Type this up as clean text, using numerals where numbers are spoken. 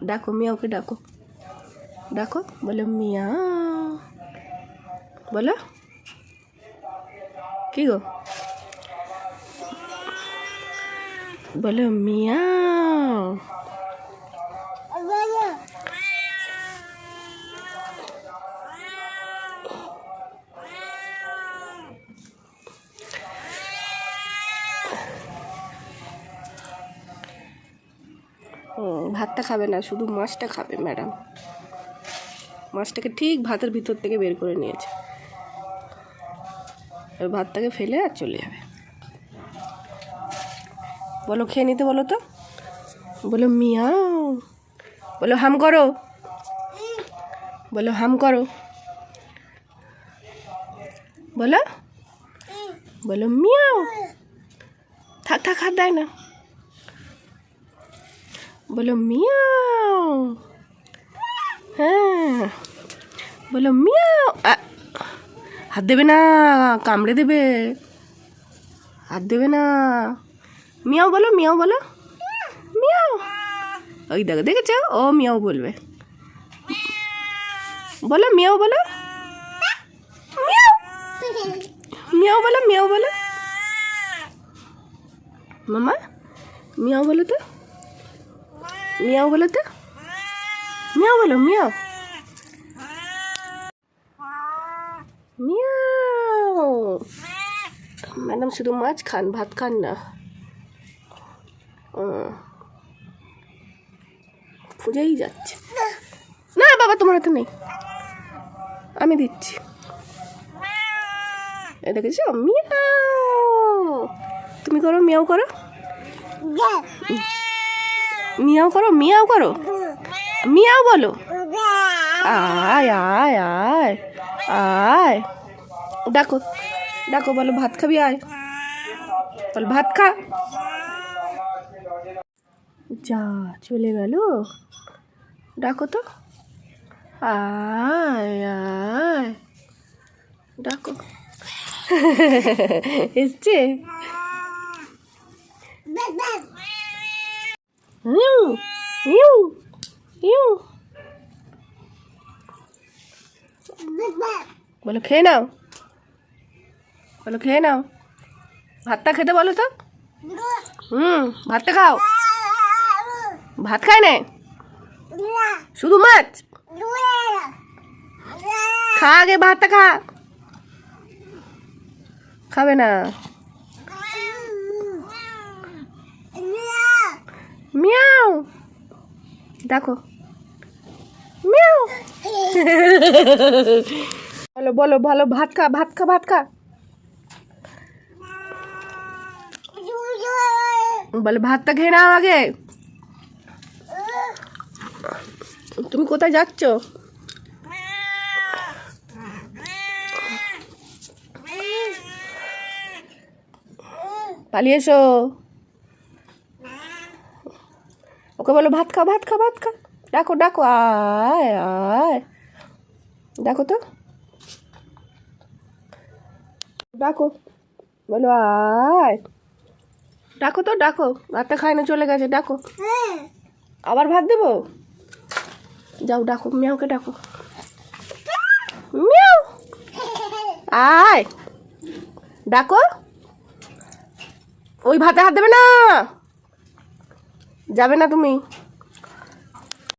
ডাকো মিয়াওকে ডাকো, ডাকো, বলো মিয়াও, বলো কি গো, বলো মিয়াও। ভাতটা খাবে না, শুধু মাছটা খাবে ম্যাডাম। মাছটাকে ঠিক ভাতের ভিতর থেকে বের করে নিয়েছে, এবার ভাতটাকে ফেলে আর চলে যাবে। বলো খেয়ে নিতে, বলো তো, বলো মিয়াও, বলো হাম করো, বলো হাম করো, বলো, বলো মিয়াও। থাক থাক, হাত দেয় না, বলো মিয়াও। হ্যাঁ বলো মিয়াও। হাত দেবে না, কামড়ে দেবে, হাত দেবে না। মিয়াও বলো, মিয়াও বলো, মিয়াও। ওই দেখো, দেখেছো, ও মিয়াও বলবে, বলো মিয়াও বলো, মিয়াও, মিয়াও বলো, মিয়াও বলো মামা, মিয়াও বলো তো, মিয়াও বলো তো, মিয়াও বলো, মিয়াও, মিয়াও। ম্যাডাম শুধু মাছ খান, ভাত খান না। ফুজেই যাচ্ছে না বাবা, তোমার হাতে নেই, আমি দিচ্ছি। এ দেখেছো, মিয়াও। তুমি করো, মিয়াও করো, মিয়াও করো, মিয়াও করো, মিয়াও বলো। আয় আয় আয় আয়, ডাকো ডাকো, বলো ভাত খাবি, আয় বল ভাত খা। যা চলে গেল, ডাকো তো, আয় আয়, ডাকো। এসছে, বলো খেয়ে নাও, বলো খেয়ে নাও, ভাতটা খেতে বলো তো। ভাতটা খাও, ভাত খায় না, শুধু মাছ খা, আগে ভাতটা খা, খাবে না। মিয়াও ডাকো, মিয়াও। বলো বলো বলো, ভাত খা, ভাত খা, ভাত খা, বলো ভাতটা খেয়ে নাও আগে। তুমি কোথায় যাচ্ছ? পালিয়ে এসো, ওকে বলো ভাত খা, ভাত খা, ভাত খা, ডাকো ডাকো, আয় আয়, ডাকো তো, ডাকো, বলো আয়, ডাকো তো, ডাকো, ভাতটা খায় না, চলে গেছে, ডাকো। আবার ভাত দেবো, যাও ডাকো, মিয়াওকে ডাকো, মিয়াও, আয়, ডাকো। ওই ভাতে হাত দেবে না, যাবে না তুমি।